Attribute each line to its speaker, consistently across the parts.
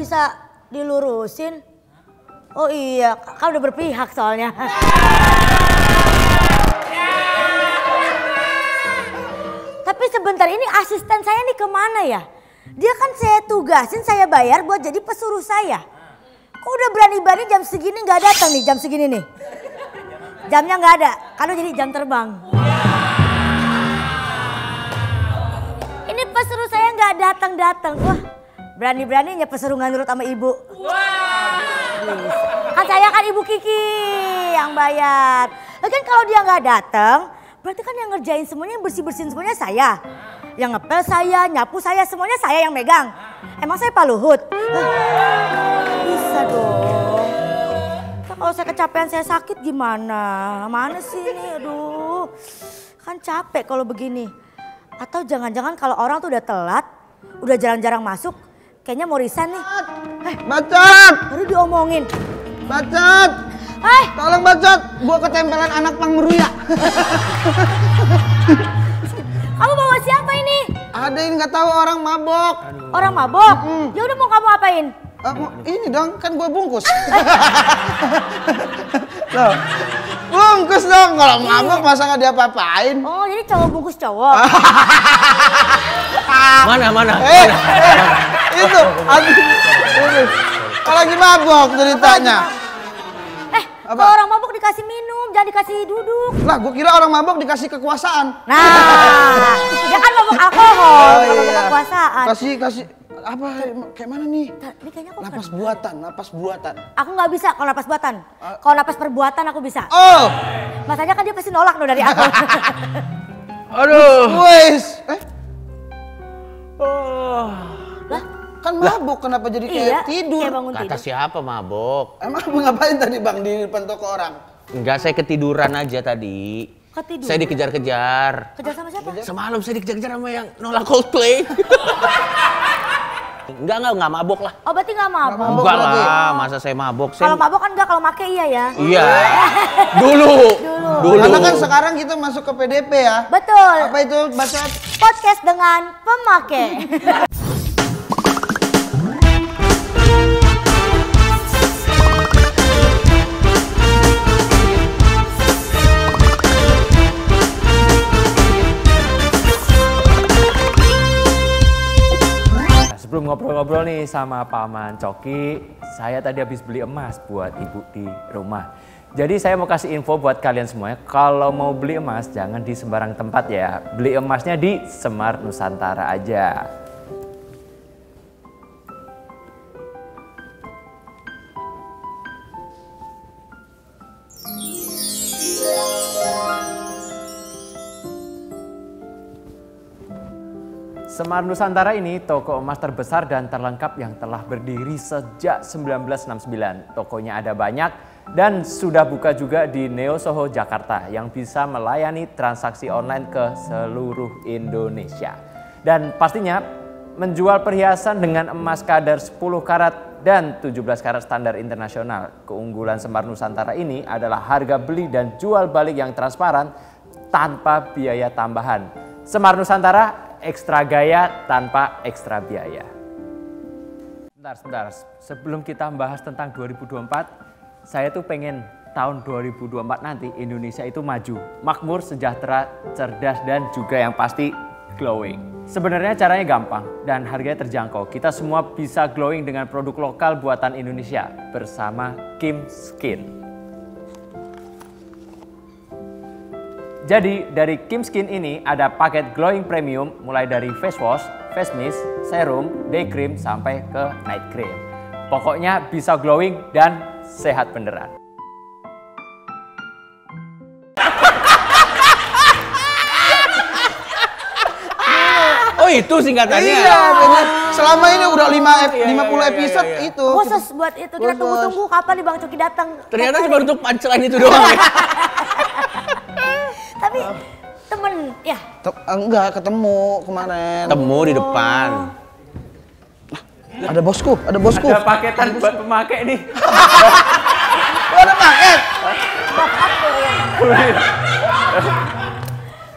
Speaker 1: bisa dilurusin? Oh iya, kau udah berpihak soalnya. Tapi sebentar ini asisten saya nih kemana ya? Dia kan saya tugasin, saya bayar buat jadi pesuruh saya. Kok udah berani-berani jam segini nggak datang nih, jam segini nih? Jamnya nggak ada, kalau jadi jam terbang. Ini pesuruh saya nggak datang-datang. Wah, berani-beraninya pesuruh nggak nurut sama ibu. Kan saya kan Ibu Kiki yang bayar. Lagian kalau dia nggak datang, berarti kan yang ngerjain semuanya, yang bersih-bersihin semuanya saya. Yang ngepel saya, nyapu saya, semuanya saya yang megang. Emang saya Pak Luhut? Bisa dong. Kalau saya kecapean, saya sakit gimana? Mana sih ini? Aduh, kan capek kalau begini. Atau jangan-jangan kalau orang tuh udah telat, udah jarang-jarang masuk, kayaknya mau resign nih.
Speaker 2: Bacot!
Speaker 1: Baru diomongin.
Speaker 2: Bacot! Tolong bacot, gua ketempelan anak Pang Meruya.
Speaker 1: Kamu bawa siapa ini?
Speaker 2: Ada yang nggak tahu orang mabok.
Speaker 1: Orang mabok? Ya udah mau kamu apain?
Speaker 2: Ini dong, kan gue bungkus. Loh, bungkus dong, kalau mabok masa nggak diapa-apain.
Speaker 1: Oh, jadi cowok bungkus cowok.
Speaker 3: Mana?
Speaker 2: Itu, kalau lagi mabok ceritanya.
Speaker 1: Kalau orang mabok dikasih minum, jangan dikasih duduk.
Speaker 2: Lah, gue kira orang mabok dikasih kekuasaan.
Speaker 1: Nah, dia kan mabok alkohol, mabok kekuasaan.
Speaker 2: Kasih apa? Kayak mana nih?
Speaker 1: Ini kayaknya aku
Speaker 2: Napas buatan.
Speaker 1: Aku nggak bisa kalau napas buatan. Kalau napas perbuatan aku bisa.
Speaker 2: Oh,
Speaker 1: Masanya kan dia pasti nolak loh dari aku.
Speaker 3: Aduh.
Speaker 2: wes.
Speaker 1: Lah,
Speaker 2: Kan mabuk, kenapa jadi kayak tidur?
Speaker 1: Kayak bangun
Speaker 3: Kata
Speaker 1: tidur.
Speaker 3: siapa mabok?
Speaker 2: Emang mau ngapain tadi Bang di depan toko orang?
Speaker 3: Enggak, saya ketiduran aja tadi.
Speaker 1: Ketiduran?
Speaker 3: Saya dikejar-kejar.
Speaker 1: Kejar sama siapa?
Speaker 3: Semalam saya dikejar-kejar sama yang nolak Coldplay. Enggak mabok lah.
Speaker 1: Oh, berarti nggak mabok.
Speaker 3: Enggak
Speaker 2: berarti.
Speaker 3: lah, masa saya mabok?
Speaker 1: Kalau mabok kan enggak, kalau make iya ya.
Speaker 3: Iya. Dulu.
Speaker 2: Karena kan sekarang kita masuk ke PDP ya.
Speaker 1: Betul.
Speaker 2: Apa itu bacot?
Speaker 1: Podcast dengan pemakai.
Speaker 4: Sebelum ngobrol-ngobrol nih sama Paman Coki, saya tadi habis beli emas buat ibu di rumah. Jadi saya mau kasih info buat kalian semuanya, kalau mau beli emas jangan di sembarang tempat ya. Beli emasnya di Semar Nusantara aja. Semar Nusantara ini toko emas terbesar dan terlengkap yang telah berdiri sejak 1969. Tokonya ada banyak dan sudah buka juga di Neo Soho Jakarta yang bisa melayani transaksi online ke seluruh Indonesia. Dan pastinya menjual perhiasan dengan emas kadar 10 karat dan 17 karat standar internasional. Keunggulan Semar Nusantara ini adalah harga beli dan jual balik yang transparan tanpa biaya tambahan. Semar Nusantara ekstra gaya tanpa ekstra biaya. Sebentar. Sebelum kita bahas tentang 2024, saya tuh pengen tahun 2024 nanti Indonesia itu maju, makmur, sejahtera, cerdas, dan juga yang pasti glowing. Sebenarnya caranya gampang dan harganya terjangkau. Kita semua bisa glowing dengan produk lokal buatan Indonesia bersama Kim Skin. Jadi dari Kim Skin ini ada paket glowing premium mulai dari face wash, face mist, serum, day cream sampai ke night cream. Pokoknya bisa glowing dan sehat beneran.
Speaker 3: Oh itu singkatannya?
Speaker 2: Iya, selama ini udah 50 episode itu.
Speaker 1: Khusus buat itu, kita tunggu-tunggu kapan nih Bang Coki datang.
Speaker 3: Ternyata cuma untuk punchline itu doang ya?
Speaker 1: Tapi temen ya.
Speaker 2: Enggak, ketemu kemarin.
Speaker 3: Temu di depan.
Speaker 2: Ada bosku.
Speaker 4: Ada paketan buat pemakai nih.
Speaker 2: Ada paket.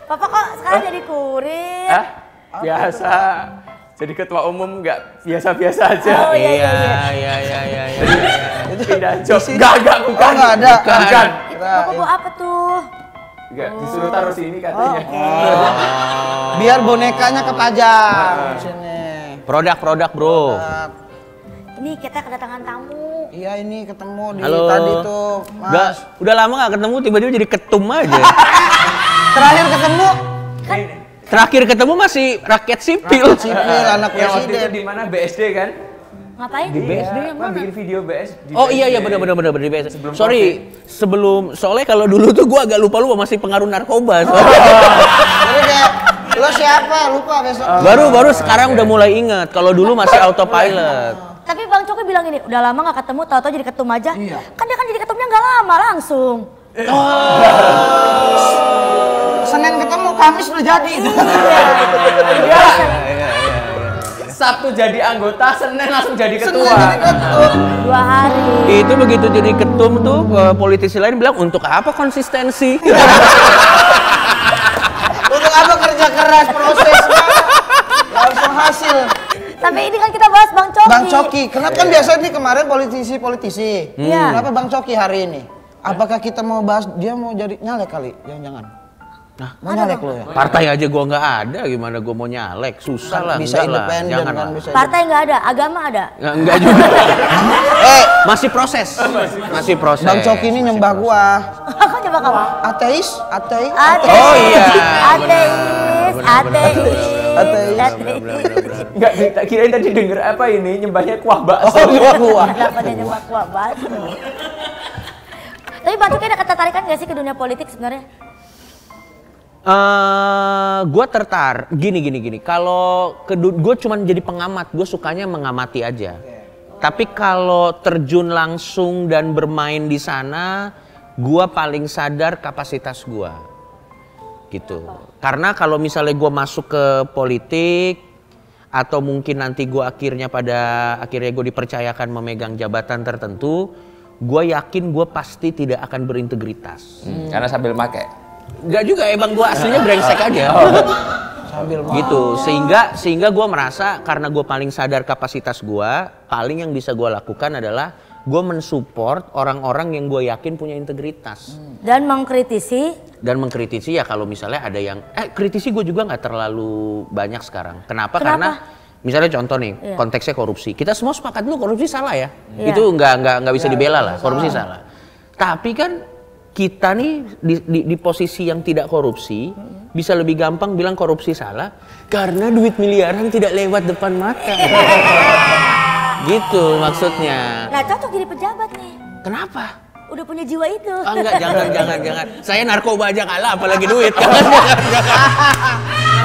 Speaker 1: Bapak kok sekarang jadi kurir?
Speaker 4: Hah? Biasa. jadi ketua umum nggak biasa-biasa aja.
Speaker 1: Oh, iya.
Speaker 3: Iya.
Speaker 4: Pindah job. Enggak, bukan.
Speaker 2: Oh, nggak ada.
Speaker 4: Bukan.
Speaker 1: Buku apa tuh?
Speaker 4: Enggak, disuruh taruh sini katanya.
Speaker 2: Biar bonekanya kepajang. Sini.
Speaker 3: Produk, bro.
Speaker 1: Ini kita kedatangan tamu.
Speaker 2: Iya ini ketemu di
Speaker 3: Halo.
Speaker 2: tadi tuh, Mas.
Speaker 3: Udah lama nggak ketemu, tiba-tiba jadi ketum aja.
Speaker 2: Terakhir ketemu
Speaker 3: Terakhir ketemu masih rakyat sipil.
Speaker 2: sipil anak
Speaker 4: Yang waktu itu
Speaker 2: presiden.
Speaker 4: di mana BSD kan?
Speaker 1: Ngapain?
Speaker 3: Di BSD yang
Speaker 4: Kan
Speaker 3: mana?
Speaker 4: bikin video BS. di
Speaker 3: Oh iya
Speaker 4: BSD.
Speaker 3: benar di BSD.
Speaker 4: Sebelum
Speaker 3: Sorry, soalnya kalau dulu tuh gua agak lupa masih pengaruh narkoba.
Speaker 2: Jadi kayak lo siapa? Lupa besok.
Speaker 3: Baru sekarang udah mulai ingat. Kalau dulu masih autopilot.
Speaker 1: Tapi Bang Coki bilang ini, udah lama gak ketemu, tahu-tahu jadi ketum aja. Kan dia kan jadi ketumnya gak lama langsung.
Speaker 2: Senin ketemu, Kamis udah jadi.
Speaker 4: Sabtu jadi anggota, Senin langsung jadi
Speaker 2: Senin
Speaker 4: ketua.
Speaker 2: jadi ketum.
Speaker 1: 2 hari.
Speaker 3: Itu begitu jadi ketum tuh politisi lain bilang untuk apa konsistensi?
Speaker 2: Untuk apa kerja keras prosesnya? Langsung hasil.
Speaker 1: Tapi ini kan kita bahas Bang Coki.
Speaker 2: Bang Coki, kenapa kan biasa nih kemarin politisi?
Speaker 1: Iya.
Speaker 2: Kenapa Bang Coki hari ini? Apakah kita mau bahas dia mau jadi nyalek kali? Jangan-jangan.
Speaker 3: Nah,
Speaker 2: mau nyalek lo ya?
Speaker 3: partai aja gua nggak ada, gimana gua mau nyalek? Susah lah,
Speaker 2: Bisa
Speaker 3: enggak lah,
Speaker 2: independen
Speaker 3: jangan
Speaker 2: kan
Speaker 3: lah.
Speaker 2: bisa.
Speaker 1: Partai nggak ada, agama ada.
Speaker 3: Enggak juga. Masih proses. Masih proses.
Speaker 2: Bang Coki ini nyembah gua.
Speaker 1: Kok coba kamu?
Speaker 2: Ateis.
Speaker 3: Oh iya.
Speaker 1: Ateis.
Speaker 4: Enggak, tak kirain tadi denger apa ini, nyembahnya kuah bakso.
Speaker 1: Kenapa dia nyembah kuah bakso? Tapi Bang Coki ada ketertarikan nggak sih ke dunia politik sebenarnya?
Speaker 3: Gue gini. Kalau gue cuman jadi pengamat, gue sukanya mengamati aja. Tapi kalau terjun langsung dan bermain di sana, gue paling sadar kapasitas gue, gitu. Karena kalau misalnya gue masuk ke politik, atau mungkin nanti gue akhirnya gue dipercayakan memegang jabatan tertentu, gue yakin gue pasti tidak akan berintegritas.
Speaker 4: Karena sambil make.
Speaker 3: Enggak juga, emang gue aslinya brengsek aja.
Speaker 2: Sambil
Speaker 3: Gitu, sehingga gue merasa karena gue paling sadar kapasitas gue, paling yang bisa gue lakukan adalah gue mensupport orang-orang yang gue yakin punya integritas.
Speaker 1: Dan mengkritisi.
Speaker 3: Dan mengkritisi ya kalau misalnya ada yang, kritisi gue juga nggak terlalu banyak sekarang. Kenapa? Karena misalnya contoh nih, konteksnya korupsi. Kita semua sepakat dulu korupsi salah ya.
Speaker 1: Iya.
Speaker 3: Itu nggak bisa dibela lah, korupsi salah. Tapi kan kita nih di posisi yang tidak korupsi, bisa lebih gampang bilang korupsi salah karena duit miliaran tidak lewat depan mata. Gitu maksudnya.
Speaker 1: Nah cocok jadi pejabat nih.
Speaker 3: Kenapa?
Speaker 1: Udah punya jiwa itu.
Speaker 3: Oh, enggak, jangan. Saya narkoba aja kalah, apalagi duit.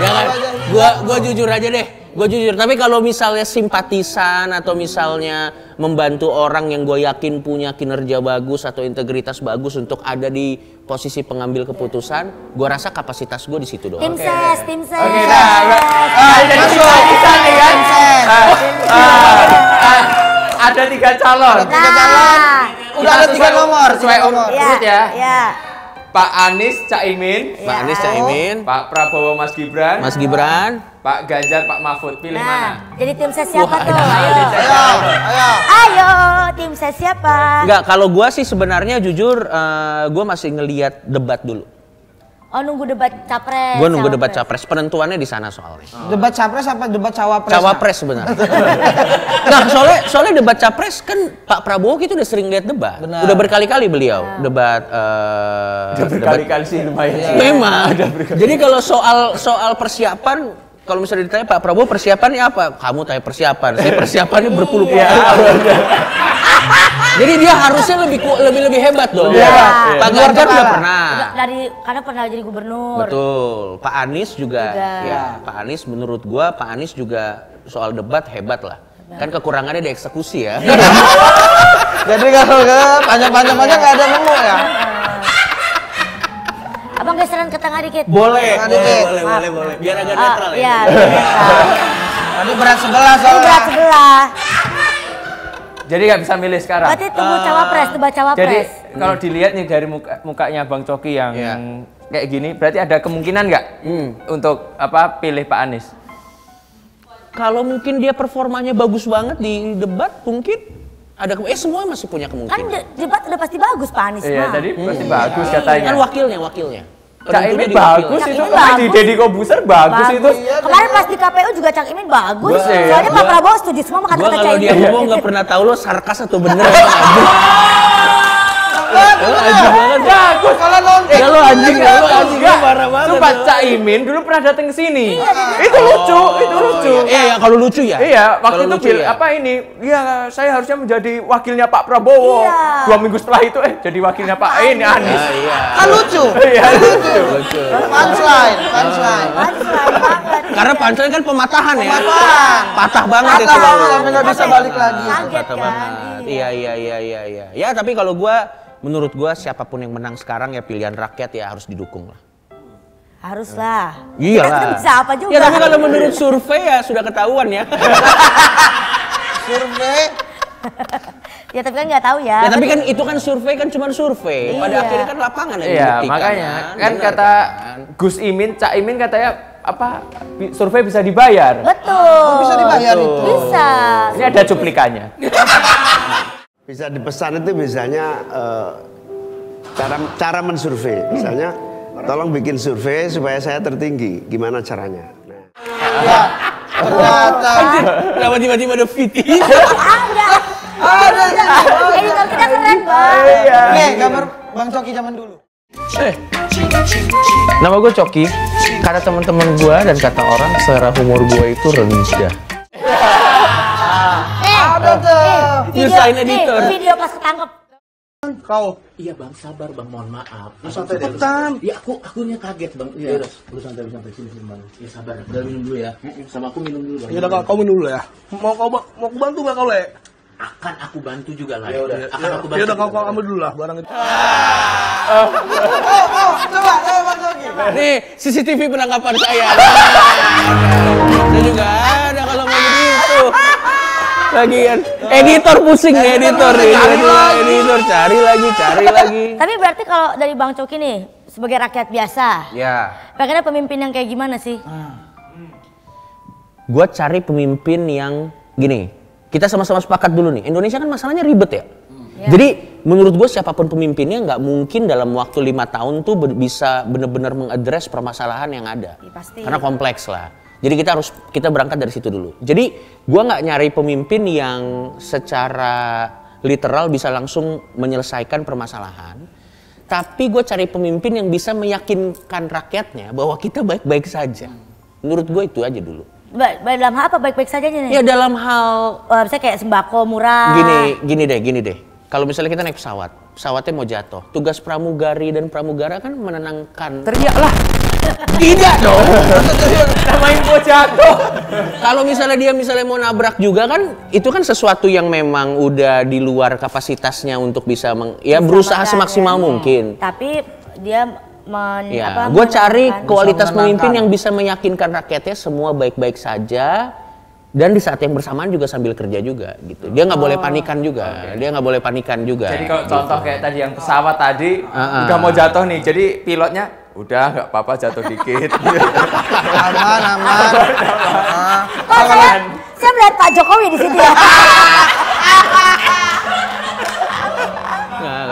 Speaker 3: Jangan. Gua jujur aja deh. Gue jujur. Tapi kalau misalnya simpatisan atau misalnya membantu orang yang gue yakin punya kinerja bagus atau integritas bagus untuk ada di posisi pengambil keputusan, gue rasa kapasitas gue di situ doang.
Speaker 1: Tim ses.
Speaker 4: Oke, jadi bisa nih kan? Ada 3 calon.
Speaker 2: Tiga calon. Udah ada 3 nomor.
Speaker 4: Sesuai urut ya.
Speaker 1: Iya.
Speaker 4: Pak Anies, Caimin,
Speaker 3: Pak Anies, Caimin,
Speaker 4: Pak Prabowo, Mas Gibran,
Speaker 3: Mas Gibran,
Speaker 4: Pak Ganjar, Pak Mahfud. Pilih mana?
Speaker 1: Nah, jadi tim ses siapa tuh?
Speaker 2: Ayo.
Speaker 1: Ayo, tim ses siapa?
Speaker 3: Enggak, kalau gue sih sebenarnya jujur gue masih ngelihat debat dulu.
Speaker 1: Oh, nunggu debat capres.
Speaker 3: Gue nunggu debat capres, penentuannya di sana soalnya.
Speaker 2: Debat capres apa debat cawapres?
Speaker 3: Cawapres sebenarnya. Nah, soalnya debat capres kan Pak Prabowo kita udah sering lihat debat.
Speaker 2: Benar.
Speaker 3: Udah berkali-kali beliau debat.
Speaker 4: Udah berkali-kali sih lumayan.
Speaker 3: Memang. Jadi kalau soal persiapan, kalau misalnya ditanya Pak Prabowo persiapannya apa? Kamu tanya persiapan, saya persiapannya berpuluh-puluh tahun. Jadi dia harusnya lebih hebat dong.
Speaker 1: Iya.
Speaker 3: Pak Ganjar udah pernah.
Speaker 1: Karena pernah jadi gubernur.
Speaker 3: Betul. Pak Anies juga.
Speaker 1: Juga.
Speaker 3: Ya, Pak Anies menurut gua Pak Anies juga soal debat hebat lah. Kan kekurangannya dieksekusi ya.
Speaker 2: Jadi kalau panjang-panjang nggak ada nemu ya.
Speaker 1: Abang geseran ke tengah dikit.
Speaker 3: Boleh. Biar agak netral ya.
Speaker 1: Iya, netral.
Speaker 2: Tadi berat sebelah
Speaker 1: Ini
Speaker 2: soalnya.
Speaker 1: berat sebelah.
Speaker 4: Jadi nggak bisa milih sekarang.
Speaker 1: Berarti tunggu cawapres, debat
Speaker 4: Jadi
Speaker 1: cawapres.
Speaker 4: kalau dilihat nih dari mukanya Bang Coki yang
Speaker 3: Iya.
Speaker 4: kayak gini, berarti ada kemungkinan nggak untuk pilih Pak Anies?
Speaker 3: Kalau mungkin dia performanya bagus banget di debat, mungkin ada semua masih punya
Speaker 1: Kan
Speaker 3: kemungkinan.
Speaker 1: debat udah pasti bagus Pak Anies
Speaker 4: Iya,
Speaker 1: mah.
Speaker 4: tadi pasti bagus katanya.
Speaker 3: Kan wakilnya.
Speaker 4: Cak
Speaker 3: Penentunya
Speaker 4: Imin
Speaker 3: di
Speaker 4: bagus
Speaker 3: wakil.
Speaker 4: itu,
Speaker 1: Cak Imin
Speaker 4: di
Speaker 1: bagus.
Speaker 4: Deddy Kobuser bagus itu.
Speaker 1: Kemarin pas di KPU juga Cak Imin bagus.
Speaker 3: Gua-
Speaker 1: Soalnya Pak
Speaker 3: gua-
Speaker 1: Prabowo setuju semua sama
Speaker 3: Gua
Speaker 1: kata-kata Cak
Speaker 3: kalau dia
Speaker 1: Imin.
Speaker 3: ngomong nggak pernah tahu lo sarkas atau bener. Anjing banget.
Speaker 4: Bagus.
Speaker 2: Kalau nonton.
Speaker 3: Ya lo anjing, ya lo anjing,
Speaker 4: Enggak,
Speaker 3: lo parah banget.
Speaker 4: sumpah
Speaker 3: lo.
Speaker 4: Cak Imin dulu pernah datang ke sini. Itu lucu, itu lucu.
Speaker 3: Iya, kalau lucu ya.
Speaker 4: Iya, waktu
Speaker 3: Kalau
Speaker 4: itu
Speaker 3: lucu ya.
Speaker 4: apa ini? Iya, saya harusnya menjadi wakilnya Pak Prabowo.
Speaker 1: Iya.
Speaker 4: 2 minggu setelah itu jadi wakilnya Pak ini Anies.
Speaker 3: Ah, iya.
Speaker 2: Kan lucu.
Speaker 4: Iya.
Speaker 3: Lucu.
Speaker 2: Punchline.
Speaker 1: Punchline banget.
Speaker 3: Karena punchline kan pematahan ya.
Speaker 2: Pematahan.
Speaker 3: Patah banget itu.
Speaker 2: Patah, sampai nggak bisa balik lagi.
Speaker 1: Kaget
Speaker 3: Patah
Speaker 1: kan.
Speaker 3: banget. Iya. Ya, tapi kalau menurut gua siapapun yang menang sekarang ya pilihan rakyat ya harus didukung lah.
Speaker 1: Haruslah.
Speaker 3: Iya
Speaker 1: Kita
Speaker 3: lah.
Speaker 1: bisa apa juga.
Speaker 3: Ya tapi kalau menurut survei ya sudah ketahuan ya.
Speaker 2: Survei.
Speaker 1: Ya tapi kan nggak tahu ya.
Speaker 3: Ya tapi kan itu kan survei kan cuma survei. Pada
Speaker 1: Iya.
Speaker 3: akhirnya kan lapangan yang
Speaker 4: Iya,
Speaker 3: dibuktikan,
Speaker 4: makanya kan
Speaker 3: Benar
Speaker 4: kata
Speaker 3: kan?
Speaker 4: Gus Imin, Cak Imin katanya apa? Survei bisa dibayar.
Speaker 1: Betul.
Speaker 2: Bisa dibayar itu.
Speaker 1: Bisa.
Speaker 4: Ini ada cuplikannya.
Speaker 5: Bisa dipesan itu misalnya cara mensurvei. Misalnya tolong bikin survei supaya saya tertinggi. Gimana caranya? Nah,
Speaker 2: Ternyata.
Speaker 3: Kenapa tiba-tiba ada VT?
Speaker 1: Ada. Editor kita keren Bang.
Speaker 4: Iya.
Speaker 2: Nih, gambar Bang Coki zaman dulu.
Speaker 3: Nama gue Coki. Kata teman-teman gue dan kata orang selera humor gue itu rendah.
Speaker 2: Ada tuh.
Speaker 3: Nyusahin editor.
Speaker 1: Video pas ketangkep.
Speaker 2: Kau.
Speaker 6: Iya bang, sabar bang, mohon maaf.
Speaker 2: Lu santai deh. Cepetan.
Speaker 6: Ya akunya kaget bang. Iya. Lu santai sini bang. Ya sabar. Udah minum dulu ya. Sama aku minum dulu bang.
Speaker 7: Ya udah kau minum dulu ya. Mau aku bantu nggak kau le?
Speaker 6: Akan aku bantu juga lah.
Speaker 7: Ya udah.
Speaker 6: Akan aku bantu.
Speaker 7: Ya udah kau
Speaker 6: juga.
Speaker 7: ambil dulu lah barang itu.
Speaker 2: Coba Bang Coki.
Speaker 3: Nih CCTV penangkapan saya. Saya juga ada kalau mau begitu. Lagian editor pusing nih editor cari lagi.
Speaker 1: Tapi berarti kalau dari Bang Coki nih sebagai rakyat biasa,
Speaker 3: Ya.
Speaker 1: pengennya pemimpin yang kayak gimana sih?
Speaker 3: Gue cari pemimpin yang gini. Kita sama-sama sepakat dulu nih. Indonesia kan masalahnya ribet ya. Jadi menurut gue siapapun pemimpinnya nggak mungkin dalam waktu 5 tahun tuh bisa benar-benar mengadres permasalahan yang ada.
Speaker 1: Ya, pasti.
Speaker 3: Karena kompleks lah. Jadi kita berangkat dari situ dulu. Jadi gue nggak nyari pemimpin yang secara literal bisa langsung menyelesaikan permasalahan. Tapi gue cari pemimpin yang bisa meyakinkan rakyatnya bahwa kita baik-baik saja. Menurut gue itu aja dulu.
Speaker 1: Dalam hal apa baik-baik saja nih?
Speaker 3: Ya dalam hal
Speaker 1: Misalnya kayak sembako murah.
Speaker 3: gini deh. Kalau misalnya kita naik pesawatnya mau jatuh. Tugas pramugari dan pramugara kan menenangkan.
Speaker 4: Teriaklah.
Speaker 3: Tidak dong.
Speaker 4: Nama info jatuh.
Speaker 3: Kalau misalnya dia mau nabrak juga kan, itu kan sesuatu yang memang udah di luar kapasitasnya untuk bisa berusaha semaksimal mungkin.
Speaker 1: Tapi dia
Speaker 3: Ya, gue cari
Speaker 1: menenangkan.
Speaker 3: kualitas
Speaker 2: Bisa
Speaker 3: pemimpin
Speaker 2: menenangkan.
Speaker 3: yang bisa meyakinkan rakyatnya semua baik-baik saja. Dan di saat yang bersamaan juga sambil kerja juga gitu. Dia nggak boleh panikan juga. Dia nggak boleh panikan juga.
Speaker 4: Jadi kalau contoh kayak tadi yang pesawat tadi
Speaker 3: Ah.
Speaker 4: udah mau jatuh nih, jadi pilotnya udah nggak apa-apa jatuh dikit.
Speaker 2: Aman.
Speaker 1: Oh, saya melihat Pak Jokowi di situ ya.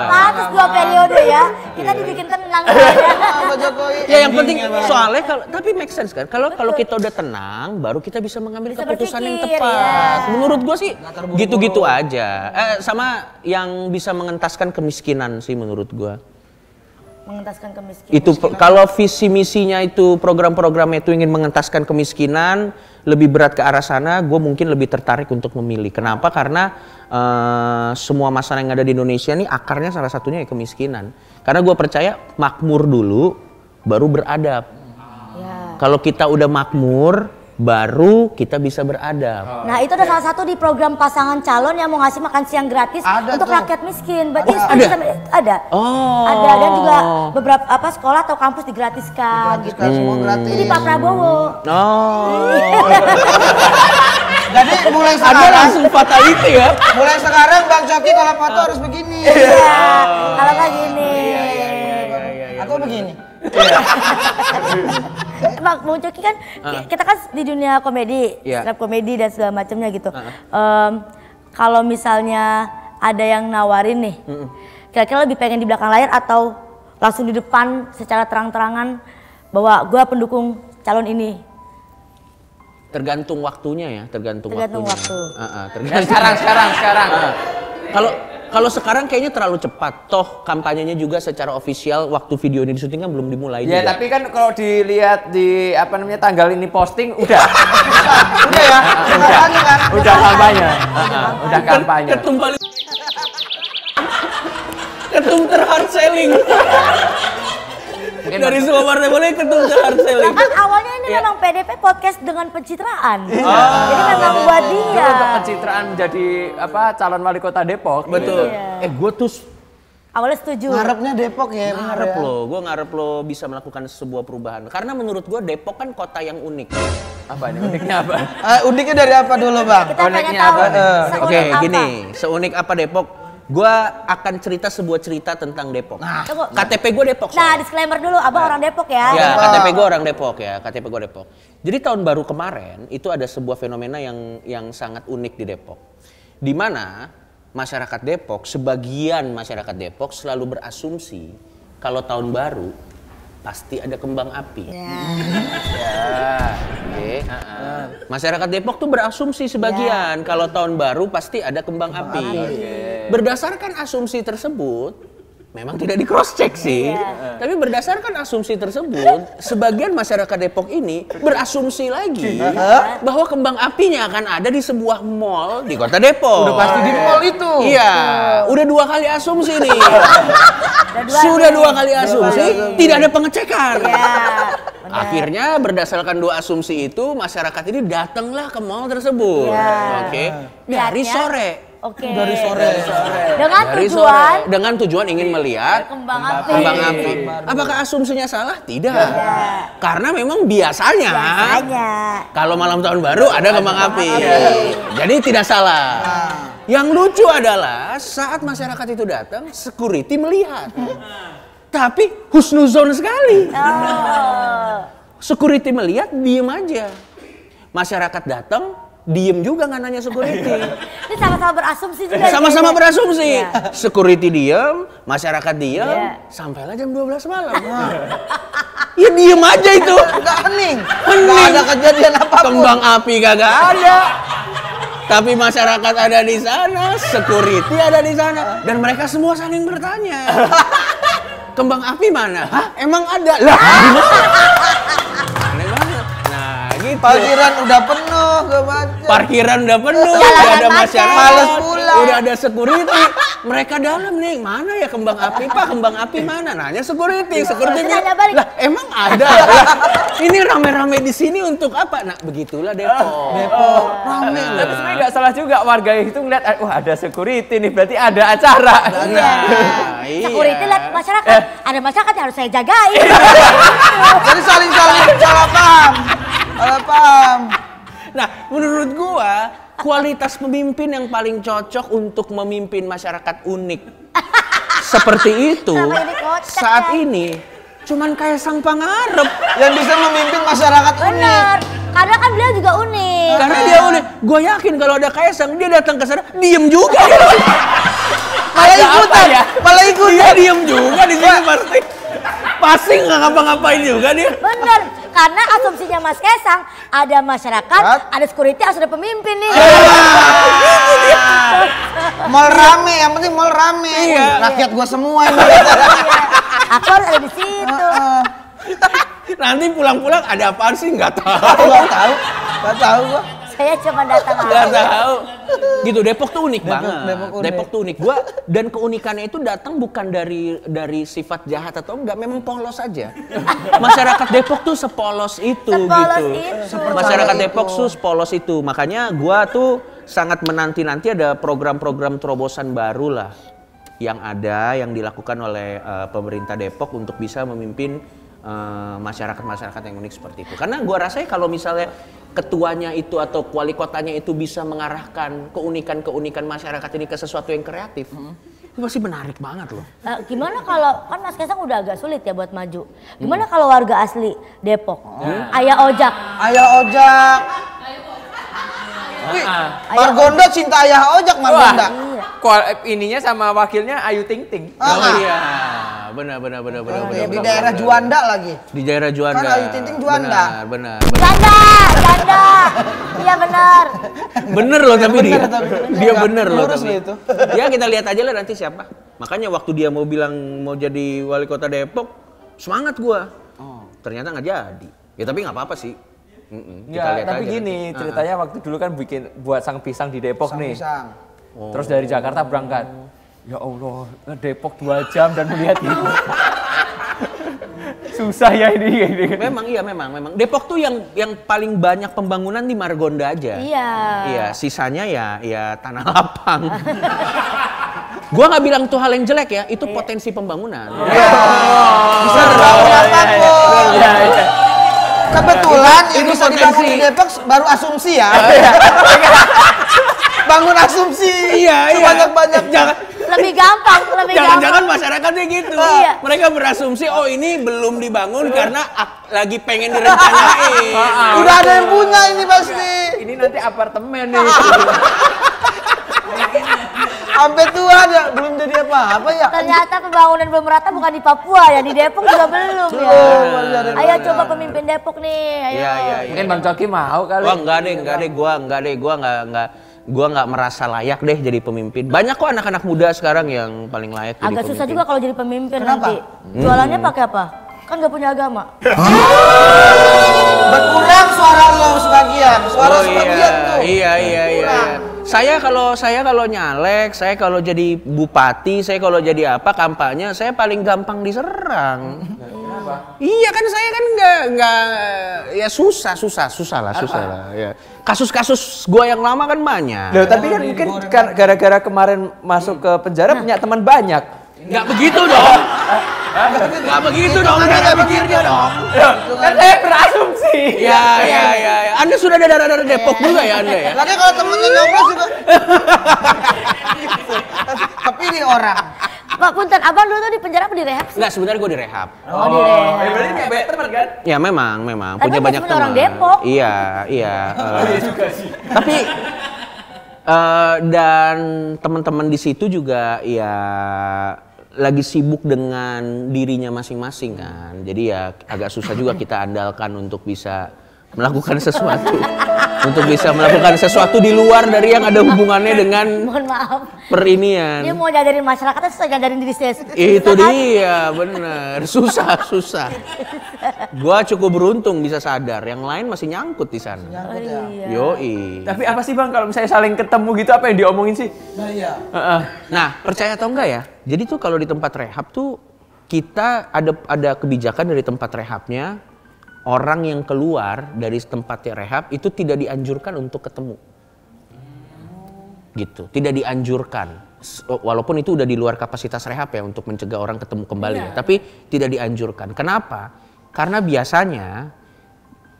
Speaker 1: Pantes 2 periode ya. Kita dibikin tenang ya.
Speaker 2: Pak Jokowi.
Speaker 3: Ya yang penting soalnya tapi make sense kan. Kalau kita udah tenang, baru kita bisa mengambil
Speaker 1: Bisa
Speaker 3: keputusan yang
Speaker 1: berpikir,
Speaker 3: tepat.
Speaker 1: ya.
Speaker 3: Menurut gue sih gitu-gitu aja. Sama yang bisa mengentaskan kemiskinan sih menurut gue.
Speaker 1: Mengentaskan kemiskinan.
Speaker 3: Itu kalau visi misinya itu program-programnya itu ingin mengentaskan kemiskinan, lebih berat ke arah sana, gue mungkin lebih tertarik untuk memilih. Kenapa? Karena semua masalah yang ada di Indonesia nih akarnya salah satunya ya kemiskinan. Karena gue percaya makmur dulu, baru beradab.
Speaker 1: Ya.
Speaker 3: Kalau kita udah makmur, baru kita bisa beradab.
Speaker 1: Nah itu ada salah satu di program pasangan calon yang mau ngasih makan siang gratis
Speaker 2: Ada
Speaker 1: untuk
Speaker 2: tuh.
Speaker 1: rakyat miskin. Berarti
Speaker 3: Ada?
Speaker 1: bisa, ada.
Speaker 3: Oh.
Speaker 1: Ada dan juga beberapa sekolah atau kampus digratiskan.
Speaker 2: Gratis kan, semua gratis.
Speaker 1: Jadi Pak Prabowo.
Speaker 3: Oh.
Speaker 2: Jadi mulai
Speaker 3: Ada
Speaker 2: sekarang,
Speaker 3: langsung fatality ya.
Speaker 2: mulai sekarang Bang Coki kalau foto harus begini.
Speaker 1: Iya. Kalau nggak gini.
Speaker 2: Aku begini.
Speaker 1: Bang Coki kan kita kan di dunia komedi, stand up komedi dan segala macamnya gitu. Kalau misalnya ada yang nawarin nih, kira-kira lebih pengen di belakang layar atau langsung di depan secara terang-terangan bahwa gue pendukung calon ini?
Speaker 3: Tergantung waktunya ya, tergantung waktunya.
Speaker 1: Waktu.
Speaker 4: Sekarang.
Speaker 3: Kalau sekarang kayaknya terlalu cepat. Toh kampanyenya juga secara ofisial waktu video ini syuting kan belum dimulai
Speaker 4: Ya,
Speaker 3: juga.
Speaker 4: tapi kan kalau dilihat di tanggal ini posting udah. Udah ya. Udah kampanye. Udah kampanye.
Speaker 3: Ketum terhard selling. Dari semua partai boleh ketum terhard selling.
Speaker 1: Kan awalnya ini memang PDP podcast dengan pencitraan. Jadi memang buat dia.
Speaker 4: Untuk pencitraan menjadi calon wali kota Depok.
Speaker 3: Betul. Gue tuh
Speaker 1: awalnya setuju.
Speaker 2: Ngarepnya Depok ya.
Speaker 3: gue ngarep lo bisa melakukan sebuah perubahan. Karena menurut gue Depok kan kota yang unik.
Speaker 4: Apa ini uniknya apa?
Speaker 2: Uniknya dari apa dulu Bang?
Speaker 1: Kita pengen
Speaker 4: Uniknya
Speaker 1: tahu.
Speaker 4: apa nih?
Speaker 1: seunik
Speaker 3: Oke,
Speaker 1: apa.
Speaker 3: gini, seunik apa Depok? Gue akan cerita sebuah cerita tentang Depok.
Speaker 1: Tunggu.
Speaker 3: KTP gue Depok.
Speaker 1: Nah, disclaimer dulu, Abang orang Depok ya.
Speaker 3: Ya, KTP gue orang Depok ya, KTP gue Depok. Jadi tahun baru kemarin itu ada sebuah fenomena yang sangat unik di Depok. Di mana masyarakat Depok, sebagian masyarakat Depok selalu berasumsi kalau tahun baru pasti ada kembang api. Masyarakat Depok tuh berasumsi sebagian kalau tahun baru pasti ada kembang api. Berdasarkan asumsi tersebut, memang tidak di cross check sih, tapi berdasarkan asumsi tersebut, sebagian masyarakat Depok ini berasumsi lagi bahwa kembang apinya akan ada di sebuah mall di kota Depok.
Speaker 2: Udah pasti di mall itu.
Speaker 3: Iya, udah 2 kali asumsi nih. Sudah 2 kali asumsi, tidak ada pengecekan. Akhirnya berdasarkan 2 asumsi itu, masyarakat ini datanglah ke mall tersebut. Dari sore.
Speaker 2: Dari sore.
Speaker 1: Dengan
Speaker 3: tujuan ingin melihat
Speaker 1: kembang
Speaker 3: api. Apakah asumsinya salah? Tidak. Karena memang biasanya kalau malam tahun baru ada kembang api. Jadi tidak salah. Yang lucu adalah saat masyarakat itu datang, security melihat. Tapi husnuzon sekali. Security melihat, diem aja. Masyarakat datang, diem juga nggak nanya security.
Speaker 1: Ini sama-sama berasumsi juga.
Speaker 3: Sama-sama berasumsi. Security diem, masyarakat diem, sampailah jam 12 malam. Ya diem aja itu.
Speaker 2: Gak hening. Gak ada kejadian apapun.
Speaker 3: Kembang api kagak ada. Tapi masyarakat ada di sana, security ada di sana, dan mereka semua saling bertanya. Kembang api mana? Hah? Emang ada? Lah, aneh banget. Nah, gitu.
Speaker 2: Parkiran udah penuh, gak baca.
Speaker 3: Parkiran udah penuh, udah ada masyarakat,
Speaker 2: males pulang.
Speaker 3: udah ada security. Mereka dalam nih, mana ya kembang api? Pak, kembang api mana? Nanya security. Security
Speaker 1: Tanya balik.
Speaker 3: lah, emang ada? Ini rame-rame di sini untuk apa? Nah, begitulah Depok.
Speaker 2: Depok rame.
Speaker 4: Tapi sebenarnya nggak salah juga warga itu ngeliat, wah ada security nih, berarti ada acara.
Speaker 3: Iya.
Speaker 1: Security lihat masyarakat. Ada masyarakat yang harus saya jagain.
Speaker 2: Jadi saling salah paham. Salah paham.
Speaker 3: Nah, menurut gua kualitas pemimpin yang paling cocok untuk memimpin masyarakat unik seperti itu
Speaker 1: Sama ini kocak,
Speaker 3: saat
Speaker 1: ya.
Speaker 3: ini cuman Kaisang Pangarep
Speaker 2: Yang bisa memimpin masyarakat unik.
Speaker 1: Bener. Karena kan beliau juga unik.
Speaker 3: karena dia unik. Gua yakin kalau ada Kaisang dia datang ke sana diem juga.
Speaker 2: Malah ikutan. Malah ikutan.
Speaker 3: Dia diem juga di sini pasti. Pasti nggak ngapa-ngapain juga dia.
Speaker 1: Bener. Karena asumsinya Mas Kaisang ada masyarakat, ada security, harus ada pemimpin nih.
Speaker 2: Mall rame, yang penting mall rame.
Speaker 3: Iya.
Speaker 2: Rakyat gua semua ini.
Speaker 1: Aku harus ada di situ.
Speaker 3: Nanti pulang-pulang ada apaan sih nggak tahu.
Speaker 2: Gak tahu gua.
Speaker 1: Saya cuma datang
Speaker 3: Nggak
Speaker 1: aja.
Speaker 3: tahu. Gitu Depok tuh unik banget.
Speaker 2: unik.
Speaker 3: Depok tuh unik. Gua dan keunikannya itu datang bukan dari sifat jahat atau enggak, memang polos aja. Masyarakat Depok tuh sepolos itu
Speaker 1: Sepolos
Speaker 3: gitu.
Speaker 1: itu.
Speaker 3: Masyarakat Depok tuh sepolos itu. Makanya gua tuh sangat menanti-nanti ada program-program terobosan baru lah yang dilakukan oleh pemerintah Depok untuk bisa memimpin masyarakat-masyarakat yang unik seperti itu. Karena gua rasa kalau misalnya ketuanya itu atau wali kotanya itu bisa mengarahkan keunikan-keunikan masyarakat ini ke sesuatu yang kreatif, pasti menarik banget loh.
Speaker 1: Gimana kalau, kan Mas Kaisang udah agak sulit ya buat maju. Gimana kalau warga asli Depok? Ayah Ojak.
Speaker 2: Ayah Ojak. Wih, Margonda cinta Ayah Ojak, Margonda.
Speaker 4: Ininya sama wakilnya Ayu Ting Ting.
Speaker 3: Oh iya, benar.
Speaker 2: Di daerah Juanda lagi.
Speaker 3: Di daerah Juanda.
Speaker 2: Kan Ayu Ting Ting Juanda.
Speaker 3: Benar.
Speaker 1: Janda. Iya benar.
Speaker 3: Bener loh tapi dia bener loh
Speaker 2: Lurus
Speaker 3: tapi.
Speaker 2: itu.
Speaker 3: Ya kita lihat aja lah nanti siapa. Makanya waktu dia mau bilang mau jadi wali kota Depok, semangat gua. Ternyata nggak jadi. Ya tapi nggak apa-apa sih. Kita lihat
Speaker 4: tapi
Speaker 3: aja
Speaker 4: gini
Speaker 3: nanti.
Speaker 4: ceritanya waktu dulu kan buat sang pisang di Depok nih.
Speaker 2: Pisang.
Speaker 4: Terus dari Jakarta berangkat. Ya Allah, Depok 2 jam dan melihat itu. Susah ya ini.
Speaker 3: Memang. Depok tuh yang paling banyak pembangunan di Margonda aja. Iya, sisanya ya tanah lapang. Gua nggak bilang tuh hal yang jelek ya, itu potensi pembangunan.
Speaker 2: Bisa dibangun apapun. Kebetulan yang
Speaker 3: itu
Speaker 2: bisa dibangun di Depok baru asumsi ya. Bangun asumsi.
Speaker 3: Iya.
Speaker 2: Sebanyak-banyak.
Speaker 1: Lebih gampang.
Speaker 3: Jangan-jangan masyarakatnya gitu.
Speaker 1: Iya.
Speaker 3: Mereka berasumsi, oh ini belum dibangun karena lagi pengen direncanain.
Speaker 2: Udah ada yang punya ini pasti.
Speaker 4: Ini nanti apartemen nih.
Speaker 2: Sampai tua ada belum jadi apa-apa ya.
Speaker 1: Ternyata pembangunan belum merata bukan di Papua ya, di Depok juga belum ya. Ayo coba pemimpin Depok nih. Ayo.
Speaker 3: Iya.
Speaker 4: Mungkin Bang Coki mau kali.
Speaker 3: Wah enggak deh, gua nggak merasa layak deh jadi pemimpin. Banyak kok anak-anak muda sekarang yang paling layak jadi
Speaker 1: Agak
Speaker 3: pemimpin.
Speaker 1: susah juga kalau jadi pemimpin.
Speaker 2: Kenapa?
Speaker 1: Nanti. Jualannya pakai apa? Kan nggak punya agama.
Speaker 2: Berkurang suara lo sebagian. Suara
Speaker 3: Oh
Speaker 2: sebagian tuh.
Speaker 3: iya. Saya kalau nyalek, saya kalau jadi bupati, saya kalau jadi apa kampanye, saya paling gampang diserang. Iya kan saya kan nggak ya susah lah ya. Kasus-kasus gua yang lama kan banyak.
Speaker 4: Loh, tapi kan mungkin gara-gara kemarin masuk ke penjara punya teman banyak.
Speaker 3: Nggak begitu dong. Nggak begitu dong cara pikirnya dong.
Speaker 4: Kan saya berasumsi.
Speaker 3: Ya. Anda sudah ada darah Depok juga ya Anda ya?
Speaker 2: Lagi kalau temennya nyoblos juga. Tapi ini orang.
Speaker 1: Pak Punten, abang dulu tuh di penjara apa di rehab sih?
Speaker 3: Nggak, sebenarnya gue direhab.
Speaker 1: Oh, di rehab.
Speaker 4: Berarti kayak banyak teman kan?
Speaker 3: Ya memang
Speaker 1: Tapi
Speaker 3: punya
Speaker 1: kan
Speaker 3: banyak
Speaker 1: sebenarnya
Speaker 3: teman.
Speaker 1: orang Depok.
Speaker 3: Iya. Tapi dan teman-teman di situ juga ya lagi sibuk dengan dirinya masing-masing kan. Jadi ya agak susah juga kita andalkan untuk bisa melakukan sesuatu. Untuk bisa melakukan sesuatu di luar dari yang ada hubungannya dengan
Speaker 1: Mohon maaf.
Speaker 3: perinian.
Speaker 1: Dia mau ngajarin masyarakat, susah ngajarin diri sendiri.
Speaker 3: Itu dia, bener. Susah. Gua cukup beruntung bisa sadar, yang lain masih nyangkut di sana. Yoi.
Speaker 4: Tapi apa sih Bang kalau misalnya saling ketemu gitu apa yang diomongin sih?
Speaker 2: Nah iya.
Speaker 3: Nah, percaya atau enggak ya? Jadi tuh kalau di tempat rehab tuh kita ada kebijakan dari tempat rehabnya, orang yang keluar dari tempat rehab itu tidak dianjurkan untuk ketemu. Gitu, tidak dianjurkan. Walaupun itu udah di luar kapasitas rehab ya untuk mencegah orang ketemu kembali ya, tapi tidak dianjurkan. Kenapa? Karena biasanya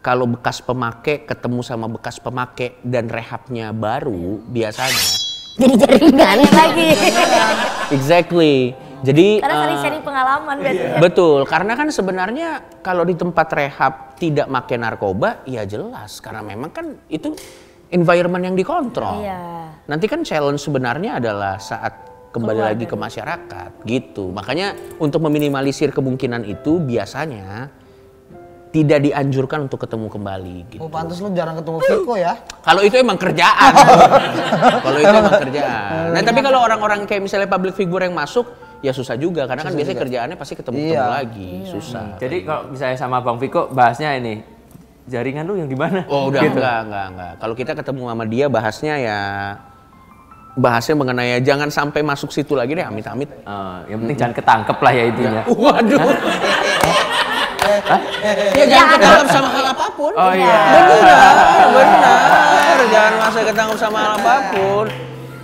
Speaker 3: kalau bekas pemakai ketemu sama bekas pemakai dan rehabnya baru biasanya
Speaker 1: Jadi jaringan lagi.
Speaker 3: exactly. Jadi
Speaker 1: Karena sering sharing pengalaman biasanya.
Speaker 3: betul, karena kan sebenarnya kalau di tempat rehab tidak pakai narkoba, ya jelas karena memang kan itu environment yang dikontrol.
Speaker 1: Iya.
Speaker 3: Nanti kan challenge sebenarnya adalah saat kembali lagi ke masyarakat, gitu. Makanya untuk meminimalisir kemungkinan itu biasanya tidak dianjurkan untuk ketemu kembali. Gitu.
Speaker 2: Oh pantas lu jarang ketemu Viko ya.
Speaker 3: Kalau itu emang kerjaan. Kalau itu emang kerjaan. Nah tapi kalau orang-orang kayak misalnya public figure yang masuk, ya susah juga karena kan biasanya kerjaannya pasti ketemu lagi, susah.
Speaker 4: Jadi kalau misalnya sama Bang Viko bahasnya ini jaringan lu yang di mana?
Speaker 3: Oh udah
Speaker 4: gitu.
Speaker 3: enggak. Kalau kita ketemu sama dia bahasnya mengenai ya jangan sampai masuk situ lagi deh, amit-amit.
Speaker 4: Yang penting jangan ketangkep lah ya intinya.
Speaker 3: Waduh. Ya jangan ketangkep sama hal apapun.
Speaker 4: Oh iya.
Speaker 3: Benar. Jangan masa ketangkep sama hal apapun.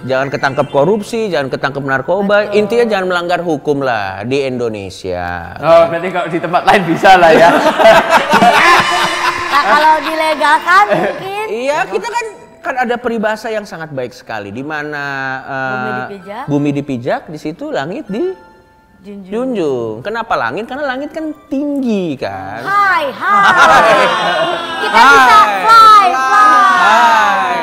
Speaker 3: Jangan ketangkep korupsi, jangan ketangkep narkoba. Intinya jangan melanggar hukum lah di Indonesia.
Speaker 4: Oh berarti kalau di tempat lain bisa lah ya.
Speaker 1: Nah, kalau dilegalkan mungkin.
Speaker 3: Iya, kita kan Kan ada peribahasa yang sangat baik sekali di mana
Speaker 1: Bumi dipijak.
Speaker 3: bumi dipijak, di situ langit dijunjung. Kenapa langit? Karena langit kan tinggi kan.
Speaker 1: Hai. Kita bisa fly.
Speaker 3: Hai.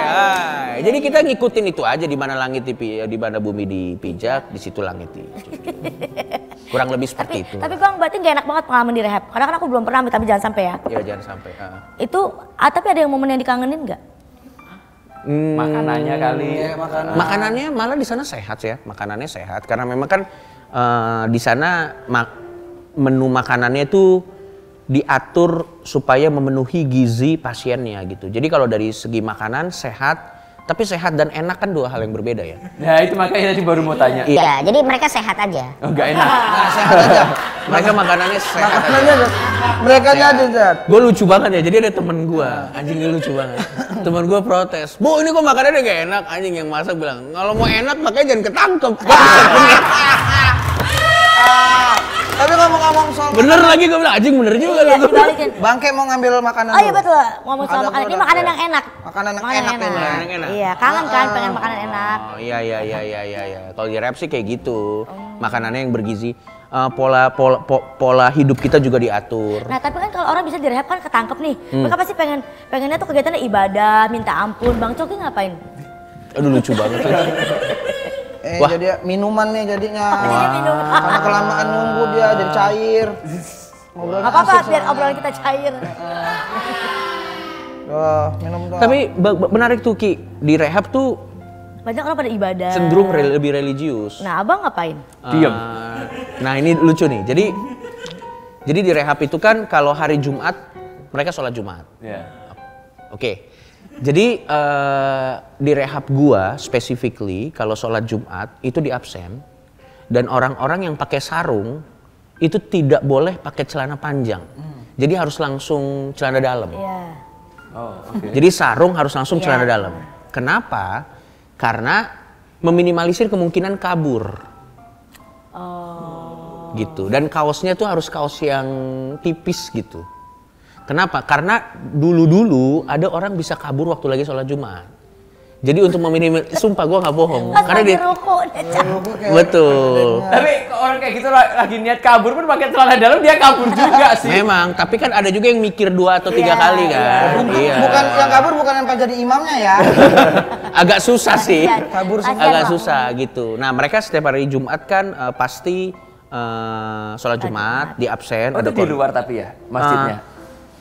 Speaker 3: Jadi kita ngikutin itu aja, di mana langit di mana bumi dipijak, di situ langit dijunjung. Kurang lebih seperti itu.
Speaker 1: Tapi Bang, berarti gak enak banget pengalaman di rehab. Karena kan aku belum pernah, tapi jangan sampai ya.
Speaker 3: Ya jangan sampai.
Speaker 1: Tapi ada yang momen yang dikangenin nggak?
Speaker 4: Makanannya kali.
Speaker 3: Makanannya malah di sana sehat ya, makanannya sehat karena memang kan di sana menu makanannya itu diatur supaya memenuhi gizi pasiennya gitu. Jadi kalau dari segi makanan sehat, tapi sehat dan enak kan dua hal yang berbeda ya.
Speaker 4: Nah itu makanya tadi baru mau tanya.
Speaker 1: Iya, jadi mereka sehat aja.
Speaker 4: Oh nggak enak.
Speaker 2: Sehat aja.
Speaker 3: Mereka makanannya sehat
Speaker 2: Makanannya
Speaker 3: aja.
Speaker 2: mereka aja Zat.
Speaker 3: Gue lucu banget ya, jadi ada temen gue, anjing ini lucu banget. Temen gue protes, "Bu ini kok makanannya gak enak?" Anjing yang masak bilang, "Kalau mau enak makanya jangan ketangkep."
Speaker 2: Tapi ngomong-ngomong soal
Speaker 3: Bener lagi gue bilang, anjing bener juga
Speaker 1: Iya,
Speaker 3: lu.
Speaker 1: dibalikin.
Speaker 2: Bangke mau ngambil makanan
Speaker 1: Oh iya
Speaker 2: dulu.
Speaker 1: betul, ngomong soal
Speaker 2: Ada
Speaker 1: makanan. Ini
Speaker 2: produk,
Speaker 1: makanan
Speaker 2: ya.
Speaker 1: yang enak.
Speaker 2: Makanan yang enak ini.
Speaker 3: Makanan yang enak.
Speaker 1: Iya, kangen kan pengen makanan enak.
Speaker 3: Oh iya. Kalau di rap sih kayak gitu. Makanannya yang bergizi. Pola hidup kita juga diatur.
Speaker 1: Nah tapi kan kalau orang bisa direhab kan ketangkep nih. Mereka pasti pengennya tuh kegiatannya ibadah, minta ampun. Bang Coki ngapain?
Speaker 3: Aduh lucu banget. Wah.
Speaker 2: Jadi minuman nih jadinya.
Speaker 1: Jadi minum.
Speaker 2: Karena kelamaan nunggu dia jadi cair. Ngobrolnya
Speaker 1: Gak apa-apa
Speaker 2: asik
Speaker 1: biar
Speaker 2: soalnya.
Speaker 1: obrolan kita cair.
Speaker 2: Minum doang.
Speaker 3: Tapi menarik tuh Ki, di rehab tuh
Speaker 1: Banyak orang pada ibadah.
Speaker 3: cenderung lebih religius.
Speaker 1: Nah abang ngapain?
Speaker 4: Diem.
Speaker 3: Nah ini lucu nih. Jadi di rehab itu kan kalau hari Jumat mereka sholat Jumat.
Speaker 4: Ya.
Speaker 3: Oke. Jadi di rehab gua specifically kalau sholat Jumat itu di absen dan orang-orang yang pakai sarung itu tidak boleh pakai celana panjang. Jadi harus langsung celana dalam.
Speaker 1: Iya.
Speaker 4: Oh oke.
Speaker 3: Jadi sarung harus langsung
Speaker 1: Iya.
Speaker 3: celana dalam. Kenapa? Karena meminimalisir kemungkinan kabur.
Speaker 1: Oh.
Speaker 3: Gitu. Dan kaosnya tuh harus kaos yang tipis gitu. Kenapa? Karena dulu ada orang bisa kabur waktu lagi sholat Jumat. Jadi untuk meminimalisir, sumpah gue nggak bohong.
Speaker 1: Pas
Speaker 3: Karena
Speaker 1: lagi
Speaker 3: dia,
Speaker 1: ruku dia cabut.
Speaker 3: betul.
Speaker 4: Tapi kalau orang kayak gitu lagi niat kabur pun pakai celana dalam dia kabur juga sih.
Speaker 3: Memang, tapi kan ada juga yang mikir 2 atau 3 kali kan. Iya.
Speaker 2: Bukan yang kabur bukan yang pengen jadi imamnya ya.
Speaker 3: Agak susah sih.
Speaker 1: Kasian.
Speaker 2: Kabur sih.
Speaker 1: Kasian,
Speaker 3: Agak
Speaker 1: Bang.
Speaker 3: susah gitu. Nah mereka setiap hari Jumat kan pasti sholat Jumat di absen.
Speaker 4: Oh, itu di luar tapi ya masjidnya.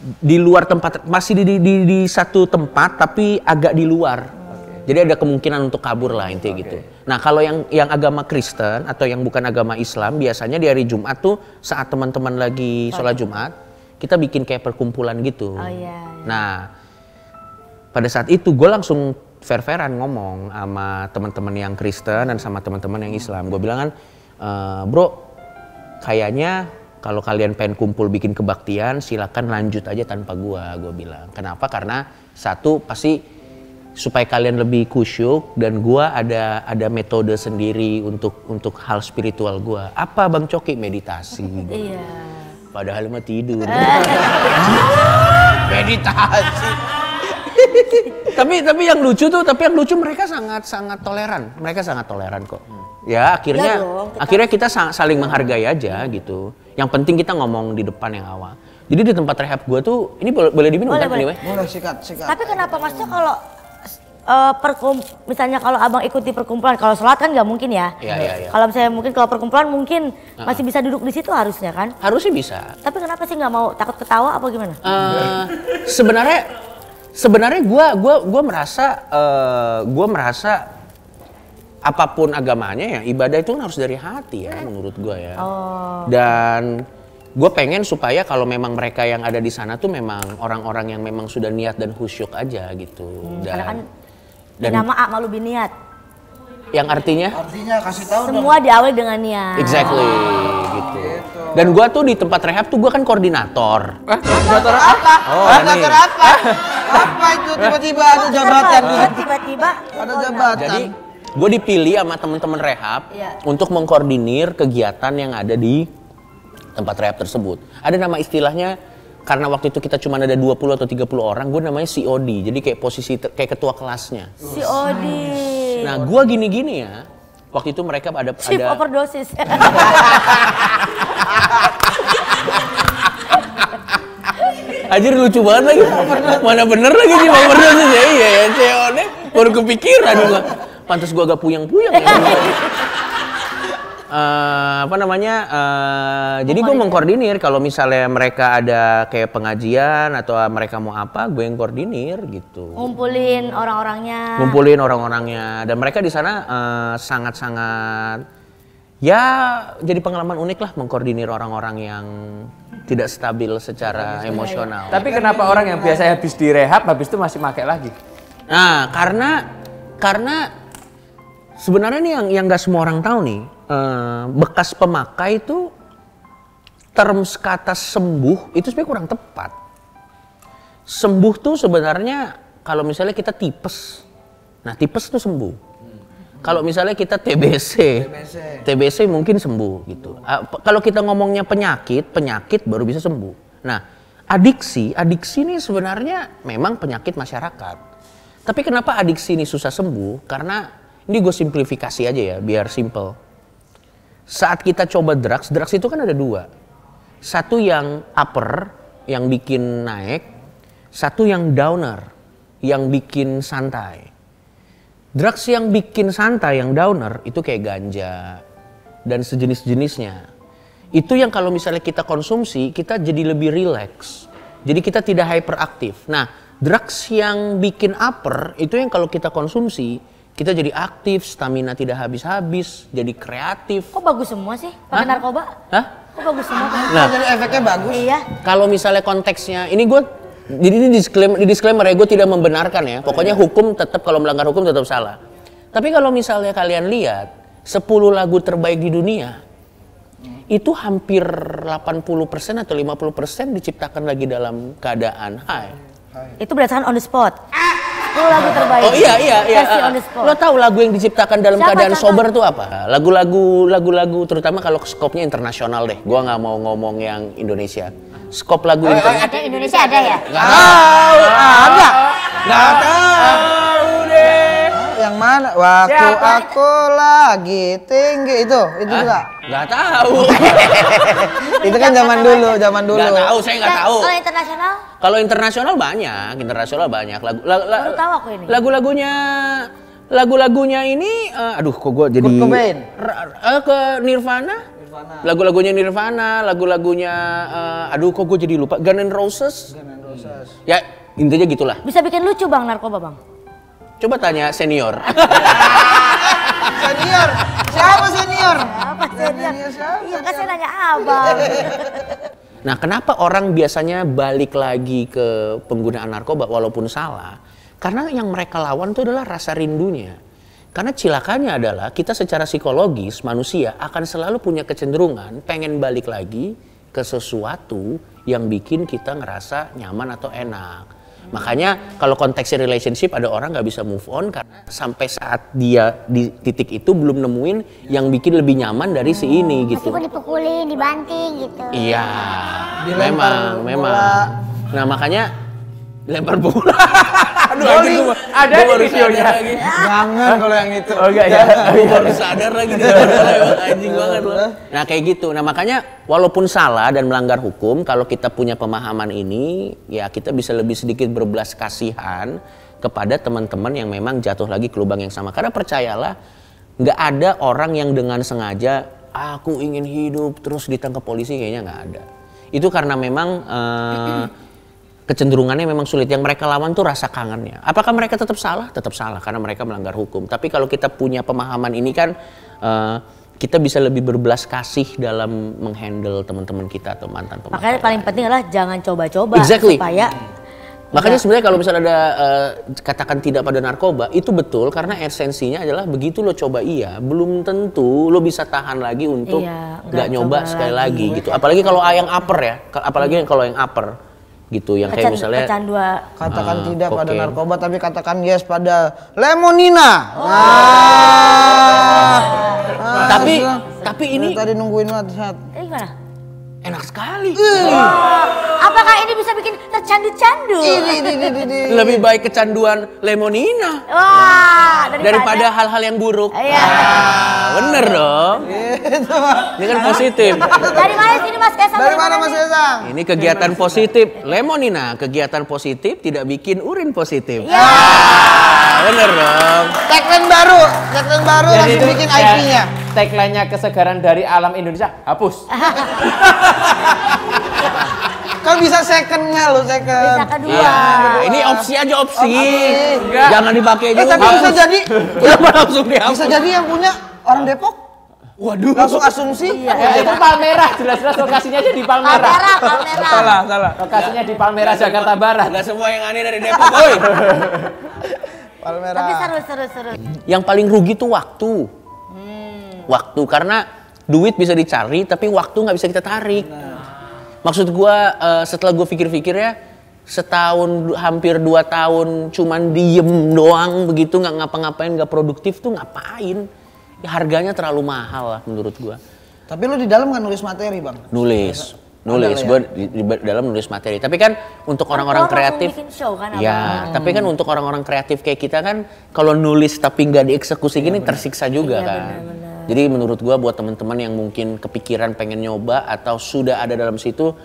Speaker 3: Di luar tempat, masih di satu tempat tapi agak di luar. Jadi ada kemungkinan untuk kabur lah intinya gitu. Nah kalau yang agama Kristen atau yang bukan agama Islam biasanya di hari Jumat tuh saat teman-teman lagi sholat Jumat kita bikin kayak perkumpulan gitu.
Speaker 1: Oh iya.
Speaker 3: Nah pada saat itu gue langsung fair-fairan ngomong sama teman-teman yang Kristen dan sama teman-teman yang Islam. Gue bilang kan, bro kayaknya kalau kalian pengen kumpul bikin kebaktian silakan lanjut aja tanpa gue bilang. Kenapa? Karena satu pasti supaya kalian lebih kusyuk dan gua ada metode sendiri untuk hal spiritual gua. Apa Bang Coki? Meditasi.
Speaker 1: Iya.
Speaker 3: Padahal mah tidur. Meditasi. tapi yang lucu mereka sangat toleran. Mereka sangat toleran kok. Ya akhirnya
Speaker 1: Ya dong,
Speaker 3: akhirnya kita saling menghargai aja gitu. Yang penting kita ngomong di depan yang awal. Jadi di tempat rehab gua tuh ini boleh diminum
Speaker 1: Boleh,
Speaker 3: kan
Speaker 1: boleh.
Speaker 3: ini, Weh?
Speaker 2: Boleh sikat.
Speaker 1: Tapi kenapa maksudnya kalau misalnya kalau abang ikuti perkumpulan, kalau sholat kan nggak mungkin ya.
Speaker 3: Iya.
Speaker 1: Kalau misalnya mungkin kalau perkumpulan mungkin masih bisa duduk di situ harusnya kan.
Speaker 3: Harusnya bisa.
Speaker 1: Tapi kenapa sih nggak mau, takut ketawa apa gimana?
Speaker 3: Sebenarnya gue merasa apapun agamanya ya ibadah itu kan harus dari hati ya menurut gue ya. Dan gue pengen supaya kalau memang mereka yang ada di sana tuh memang orang-orang yang memang sudah niat dan khusyuk aja gitu.
Speaker 1: Karena kan nama malu biniat.
Speaker 3: Yang artinya
Speaker 2: Kasih tahu dong.
Speaker 1: Semua diawali dengan niat.
Speaker 3: exactly gitu. Dan gue tuh di tempat rehab tuh gue kan koordinator.
Speaker 2: Koordinator apa? Koordinator apa? Apa itu tiba-tiba ada jabatan?
Speaker 1: Tiba-tiba
Speaker 2: Ada jabatan.
Speaker 3: Jadi gue dipilih sama teman-teman rehab
Speaker 1: Iya.
Speaker 3: untuk mengkoordinir kegiatan yang ada di tempat rehab tersebut. Ada nama istilahnya karena waktu itu kita cuma ada 20 atau 30 orang, gue namanya COD. Jadi kayak posisi kayak ketua kelasnya.
Speaker 1: COD.
Speaker 3: Nah, gue gini-gini ya. Waktu itu mereka ada
Speaker 1: overdosis.
Speaker 3: Anjir lucu banget lagi. Mana bener lagi sih overdosis ya. Iya ya, COD baru kepikiran gua. Pantes gua agak puyeng-puyeng ya. Jadi gue mengkoordinir kalau misalnya mereka ada kayak pengajian atau mereka mau apa, gue yang koordinir gitu.
Speaker 1: Ngumpulin orang-orangnya. Dan mereka di sana sangat-sangat ya jadi pengalaman unik lah mengkoordinir orang-orang yang tidak stabil secara emosional.
Speaker 4: Tapi kenapa orang yang biasa habis direhab habis itu masih pakai lagi?
Speaker 3: Nah, karena sebenarnya nih yang nggak semua orang tahu nih, bekas pemakai itu terms kata sembuh itu sebenarnya kurang tepat. Sembuh tuh sebenarnya kalau misalnya kita tipes, nah tipes tuh sembuh. Kalau misalnya kita TBC mungkin sembuh gitu. Kalau kita ngomongnya penyakit baru bisa sembuh. Nah, adiksi ini sebenarnya memang penyakit masyarakat. Tapi kenapa adiksi ini susah sembuh? Karena ini gue simplifikasi aja ya, biar simple. Saat kita coba drugs itu kan ada dua. Satu yang upper, yang bikin naik. Satu yang downer, yang bikin santai. Drugs yang bikin santai, yang downer, itu kayak ganja dan sejenis-jenisnya. Itu yang kalau misalnya kita konsumsi, kita jadi lebih relax. Jadi kita tidak hyperaktif. Nah, drugs yang bikin upper, itu yang kalau kita konsumsi, kita jadi aktif, stamina tidak habis-habis, jadi kreatif.
Speaker 1: Kok bagus semua sih pakai narkoba?
Speaker 3: Hah?
Speaker 1: Kok bagus semua?
Speaker 3: Nah,
Speaker 2: Jadi efeknya bagus.
Speaker 1: Iya.
Speaker 3: kalau misalnya konteksnya, jadi ini disclaimer ya, gue tidak membenarkan ya. Pokoknya hukum tetap, kalau melanggar hukum tetap salah. Tapi kalau misalnya kalian lihat 10 lagu terbaik di dunia, itu hampir 80% atau 50% diciptakan lagi dalam keadaan high.
Speaker 1: Itu berdasarkan on the spot. 10 lagu terbaik.
Speaker 3: Oh iya.
Speaker 1: Versi on the spot.
Speaker 3: Lo tahu lagu yang diciptakan dalam
Speaker 1: Siapa
Speaker 3: keadaan
Speaker 1: contoh?
Speaker 3: sober tuh apa? Lagu-lagu terutama kalau skopnya internasional deh. Gua nggak mau ngomong yang Indonesia. Skop lagu internasional.
Speaker 1: Ada Indonesia ada ya?
Speaker 2: Ada.
Speaker 3: Nggak tahu deh.
Speaker 2: Yang mana? Waktu aku lagi tinggi itu juga.
Speaker 3: Nggak tahu.
Speaker 2: Itu kan zaman dulu.
Speaker 3: Nggak tahu, saya nggak tahu.
Speaker 1: Kalau internasional?
Speaker 3: Kalau internasional banyak.
Speaker 1: Baru tahu aku ini.
Speaker 3: Lagunya ini, aduh kok gue jadi.
Speaker 2: Kurt Cobain.
Speaker 3: Ke Nirvana. Lagu-lagunya Nirvana, lagunya, aduh kok gue jadi lupa. Guns N' Roses. Ya intinya gitulah.
Speaker 1: Bisa bikin lucu bang narkoba bang?
Speaker 3: Coba tanya senior.
Speaker 2: Senior. Siapa senior?
Speaker 1: Apa senior? Iya kan saya nanya abang.
Speaker 3: Nah, kenapa orang biasanya balik lagi ke penggunaan narkoba walaupun salah? Karena yang mereka lawan itu adalah rasa rindunya. Karena cilakanya adalah kita secara psikologis manusia akan selalu punya kecenderungan pengen balik lagi ke sesuatu yang bikin kita ngerasa nyaman atau enak. Makanya kalau konteksnya relationship ada orang nggak bisa move on karena sampai saat dia di titik itu belum nemuin yang bikin lebih nyaman dari si ini gitu.
Speaker 8: Meskipun dipukulin, dibanting gitu.
Speaker 3: Iya,
Speaker 2: Dilempar
Speaker 3: memang.
Speaker 2: bola.
Speaker 3: Nah makanya lempar bola. Aduh,
Speaker 2: Bowling.
Speaker 4: Ada di videonya.
Speaker 2: Jangan kalau yang itu.
Speaker 4: Oh enggak ya.
Speaker 3: Gue baru sadar lagi anjing banget loh. Nah kayak gitu. Nah makanya walaupun salah dan melanggar hukum, kalau kita punya pemahaman ini, ya kita bisa lebih sedikit berbelas kasihan kepada teman-teman yang memang jatuh lagi ke lubang yang sama. Karena percayalah, nggak ada orang yang dengan sengaja aku ingin hidup terus ditangkap polisi, kayaknya nggak ada. Itu karena memang kecenderungannya memang sulit. Yang mereka lawan tuh rasa kangennya. Apakah mereka tetap salah? Tetap salah karena mereka melanggar hukum. Tapi kalau kita punya pemahaman ini kan kita bisa lebih berbelas kasih dalam menghandle teman-teman kita atau mantan pemakai.
Speaker 1: Makanya paling penting adalah jangan coba-coba
Speaker 3: Exactly.
Speaker 1: supaya
Speaker 3: Makanya sebenarnya kalau misalnya ada katakan tidak pada narkoba, itu betul karena esensinya adalah begitu lo coba belum tentu lo bisa tahan lagi untuk nggak nyoba sekali lagi gitu. Apalagi kalau yang upper ya, apalagi kalau yang upper gitu, yang kayak misalnya
Speaker 2: katakan tidak pada narkoba tapi katakan yes pada lemonina.
Speaker 3: Tapi ini
Speaker 2: tadi nungguin banget.
Speaker 1: gimana?
Speaker 3: Enak sekali.
Speaker 1: Apakah ini bisa bikin tercandu-candu?
Speaker 3: Lebih baik kecanduan lemonina.
Speaker 1: Wah,
Speaker 3: daripada hal-hal yang buruk.
Speaker 1: Iya.
Speaker 3: Bener dong. Ini kan positif.
Speaker 1: Dari mana sini Mas Kaisang?
Speaker 2: Dari mana Mas Kaisang?
Speaker 3: Ini kegiatan positif. Lemonina, kegiatan positif tidak bikin urin positif.
Speaker 1: Iya.
Speaker 3: Bener dong.
Speaker 2: Tagline baru langsung bikin IP-nya.
Speaker 4: Tagline-nya kesegaran dari alam Indonesia, hapus.
Speaker 2: Kan bisa second-nya lo, second.
Speaker 1: Bisa kedua.
Speaker 3: Iya. Ini opsi aja opsi.
Speaker 2: Enggak.
Speaker 3: Jangan dipakai juga.
Speaker 2: Tapi bisa jadi.
Speaker 3: Kenapa langsung dihapus?
Speaker 2: Bisa jadi yang punya orang Depok.
Speaker 3: Waduh.
Speaker 2: Langsung asumsi.
Speaker 4: Itu Palmerah, jelas-jelas lokasinya aja di Palmerah.
Speaker 1: Palmerah.
Speaker 3: Salah.
Speaker 4: Lokasinya di Palmerah, Jakarta Barat.
Speaker 3: Enggak semua yang aneh dari Depok, boy.
Speaker 2: Palmerah.
Speaker 1: Tapi seru.
Speaker 3: Yang paling rugi tuh waktu. Waktu, karena duit bisa dicari tapi waktu nggak bisa kita tarik. Maksud gue setelah gue pikir-pikir ya, setahun hampir 2 tahun cuman diem doang begitu, nggak ngapa-ngapain, nggak produktif tuh ngapain? Ya, harganya terlalu mahal lah menurut gue.
Speaker 2: Tapi lu di dalam kan nulis materi bang?
Speaker 3: Nulis
Speaker 2: ya?
Speaker 3: gue di dalam nulis materi. Tapi kan untuk orang-orang kreatif,
Speaker 1: bikin show kan,
Speaker 3: ya. Tapi kan untuk orang-orang kreatif kayak kita kan, kalau nulis tapi nggak dieksekusi gini tersiksa juga kan.
Speaker 1: Bener.
Speaker 3: Jadi menurut gue buat teman-teman yang mungkin kepikiran pengen nyoba atau sudah ada dalam situ,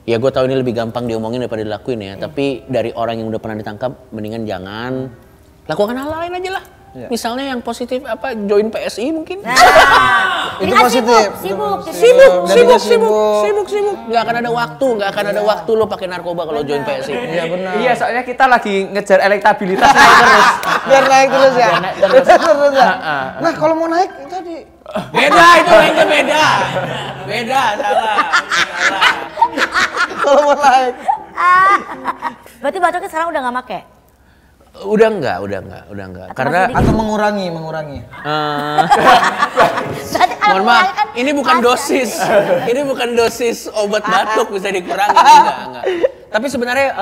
Speaker 3: ya gue tahu ini lebih gampang diomongin daripada dilakuin ya. Tapi dari orang yang udah pernah ditangkap, mendingan jangan lakukan hal lain aja lah. Misalnya yang positif apa, join PSI mungkin.
Speaker 2: Itu positif.
Speaker 3: Sibuk. Nggak akan ada waktu, lo pakai narkoba kalau join PSI.
Speaker 2: Iya benar.
Speaker 4: Iya, soalnya kita lagi ngejar elektabilitas naik terus.
Speaker 2: Biar naik terus ya.
Speaker 4: Biar naik terus.
Speaker 2: Nah kalau mau naik tadi.
Speaker 3: Beda itu mainnya beda. Salah.
Speaker 2: Kalau mau naik.
Speaker 1: Berarti Bacoknya sekarang udah nggak make?
Speaker 3: Udah enggak. Karena
Speaker 2: Atau mengurangi.
Speaker 3: mohon maaf, ini bukan dosis. Ini bukan dosis obat batuk bisa dikurangi, enggak. Tapi sebenarnya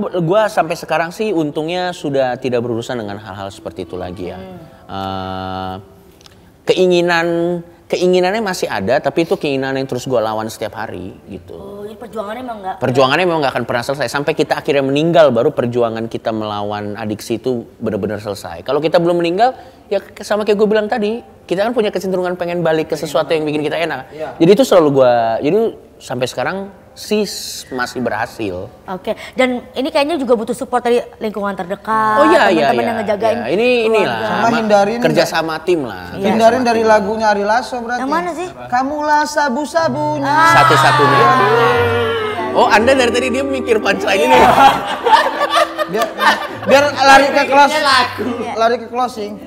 Speaker 3: gue sampai sekarang sih untungnya sudah tidak berurusan dengan hal-hal seperti itu lagi ya. Keinginannya masih ada, tapi itu keinginan yang terus gue lawan setiap hari gitu.
Speaker 1: Oh, jadi perjuangannya emang nggak?
Speaker 3: Perjuangannya memang nggak akan pernah selesai sampai kita akhirnya meninggal, baru perjuangan kita melawan adiksi itu benar-benar selesai. Kalau kita belum meninggal, ya sama kayak gue bilang tadi, kita kan punya kecenderungan pengen balik ke sesuatu yang bikin kita enak. Jadi itu selalu jadi sampai sekarang sih masih berhasil.
Speaker 1: Oke, dan ini kayaknya juga butuh support dari lingkungan terdekat.
Speaker 3: Oh iya,
Speaker 1: teman-teman yang ngejagain.
Speaker 3: Ya, inilah.
Speaker 2: Sama hindarin
Speaker 3: kerja sama tim lah.
Speaker 2: Hindarin dari lagunya Ari Lasso berarti.
Speaker 1: Yang mana sih?
Speaker 2: Kamulah sabu-sabunya.
Speaker 3: Satu-satunya. Oh, Anda dari tadi dia mikir punchline ini.
Speaker 2: Biar lari ke closing. Lari ke closing.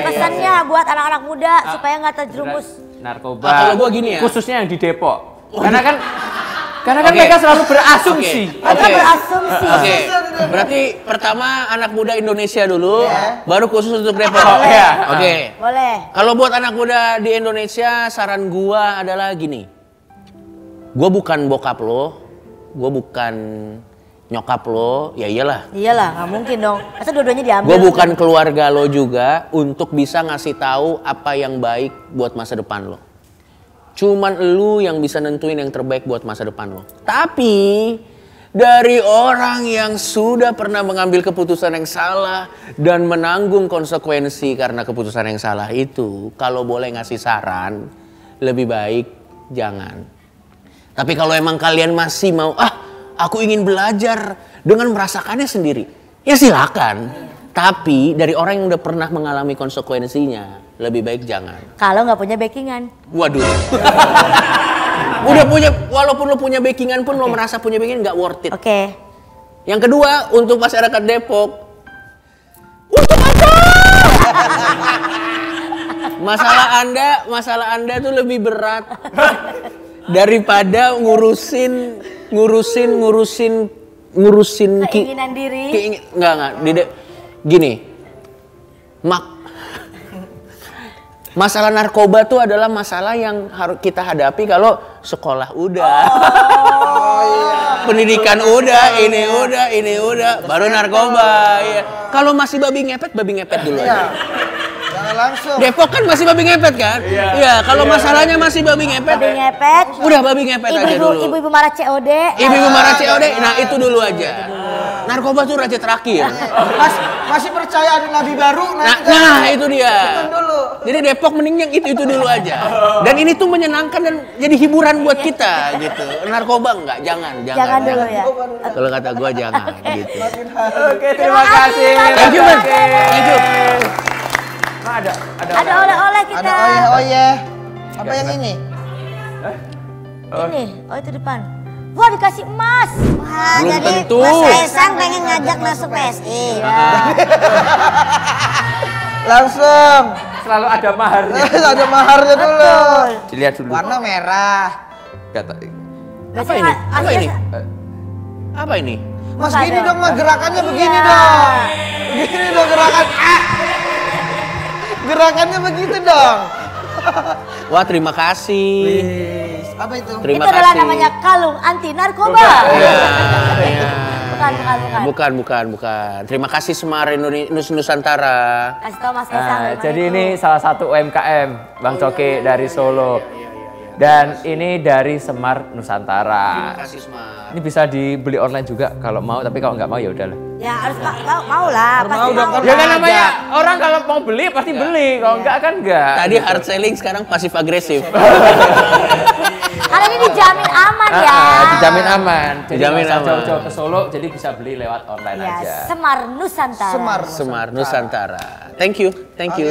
Speaker 1: Pesannya buat anak-anak muda supaya nggak terjerumus
Speaker 4: Narkoba.
Speaker 3: Kalau gua gini ya.
Speaker 4: Khususnya yang di Depok. Karena kan mereka selalu berasumsi.
Speaker 3: Oke. Berarti pertama anak muda Indonesia dulu, baru khusus untuk Depok. Oke.
Speaker 1: Boleh.
Speaker 3: Kalau buat anak muda di Indonesia, saran gua adalah gini. Gua bukan bokap lo, gua bukan nyokap lo, ya iyalah.
Speaker 1: Iyalah, nggak mungkin dong. Masa dua-duanya diambil?
Speaker 3: Gua bukan keluarga lo juga untuk bisa ngasih tahu apa yang baik buat masa depan lo. Cuman lu yang bisa nentuin yang terbaik buat masa depan lo. Tapi dari orang yang sudah pernah mengambil keputusan yang salah dan menanggung konsekuensi karena keputusan yang salah itu, kalau boleh ngasih saran, lebih baik jangan. Tapi kalau emang kalian masih mau, aku ingin belajar dengan merasakannya sendiri, ya silakan. Tapi dari orang yang udah pernah mengalami konsekuensinya, lebih baik jangan.
Speaker 1: Kalau nggak punya backingan.
Speaker 3: Waduh. Udah punya, walaupun lo punya backingan pun lo merasa punya backingan nggak worth it.
Speaker 1: Oke.
Speaker 3: Yang kedua, untuk masyarakat Depok, untuk apa? Masalah Anda tuh lebih berat daripada ngurusin
Speaker 1: Keinginan diri.
Speaker 3: Enggak. Gini. Masalah narkoba tuh adalah masalah yang harus kita hadapi kalau sekolah udah. Pendidikan udah, ini udah, baru narkoba. Ya. Kalau masih babi ngepet dulu aja.
Speaker 2: Langsung.
Speaker 3: Depok kan masih babi ngepet kan? Iya. Kalau masalahnya masih babi ngepet.
Speaker 1: Babi ngepet.
Speaker 3: Udah babi ngepet aja dulu.
Speaker 1: Ibu-ibu marah COD.
Speaker 3: Ibu-ibu marah COD. Nah itu dulu aja. Narkoba tuh raja terakhir.
Speaker 2: Masih percaya ada nabi baru?
Speaker 3: Nah itu dia.
Speaker 2: Itu dulu.
Speaker 3: Jadi Depok mending yang itu dulu aja. Dan ini tuh menyenangkan dan jadi hiburan buat kita gitu. Narkoba enggak, jangan.
Speaker 1: Jangan dulu ya.
Speaker 3: Kalau kata gua jangan gitu.
Speaker 4: Oke, terima kasih.
Speaker 3: Thank you, Man. Thank you.
Speaker 4: Nah,
Speaker 1: Ada oleh-oleh kita.
Speaker 2: Ada oye. Apa yang ini?
Speaker 1: Ini, oh itu depan. Wah dikasih emas.
Speaker 8: Wah,
Speaker 3: Belum
Speaker 8: jadi
Speaker 3: tentu.
Speaker 8: Mas Kaisang pengen ngajak masuk PSI.
Speaker 2: Langsung.
Speaker 4: Selalu ada maharnya.
Speaker 2: Ada maharnya dulu.
Speaker 3: Dilihat dulu.
Speaker 2: Warna merah.
Speaker 3: Apa
Speaker 1: Biasanya
Speaker 3: ini? Apa ini? Apa ini?
Speaker 2: Mas gini dong, Mas gerakannya begini dong. Begini dong gerakan. Gerakannya begitu dong.
Speaker 3: Wah terima kasih.
Speaker 2: Apa itu?
Speaker 3: Terima
Speaker 1: itu adalah
Speaker 3: kasih.
Speaker 1: namanya kalung anti narkoba.
Speaker 3: Iya. Bukan. Terima kasih Semar Nusantara.
Speaker 1: Kasih tau Mas Kaisang.
Speaker 4: Nah, jadi ini salah satu UMKM Bang Coki dari Solo. Dan ini dari Semar Nusantara.
Speaker 3: Terima kasih Semar.
Speaker 4: Ini bisa dibeli online juga kalau mau, tapi kalau nggak mau ya udahlah.
Speaker 1: Ya harus mau lah. Pasti
Speaker 2: dong,
Speaker 1: mau.
Speaker 4: Ya kan namanya orang kalau mau beli pasti beli, kalau enggak kan enggak.
Speaker 3: Tadi hard selling, sekarang pasif agresif.
Speaker 1: Karena ini dijamin aman ya.
Speaker 4: Dijamin aman. Jadi
Speaker 3: Dijamin
Speaker 4: nggak usah
Speaker 3: aman.
Speaker 4: jauh-jauh ke Solo, jadi bisa beli lewat online
Speaker 1: Ya,
Speaker 4: aja.
Speaker 1: Semar Nusantara.
Speaker 3: Semar Nusantara. Thank you.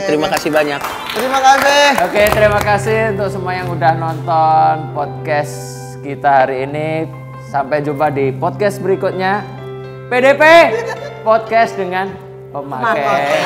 Speaker 3: Terima kasih banyak.
Speaker 2: Terima kasih.
Speaker 4: Oke, terima kasih untuk semua yang udah nonton podcast kita hari ini. Sampai jumpa di podcast berikutnya. PDP Podcast dengan Pemakai.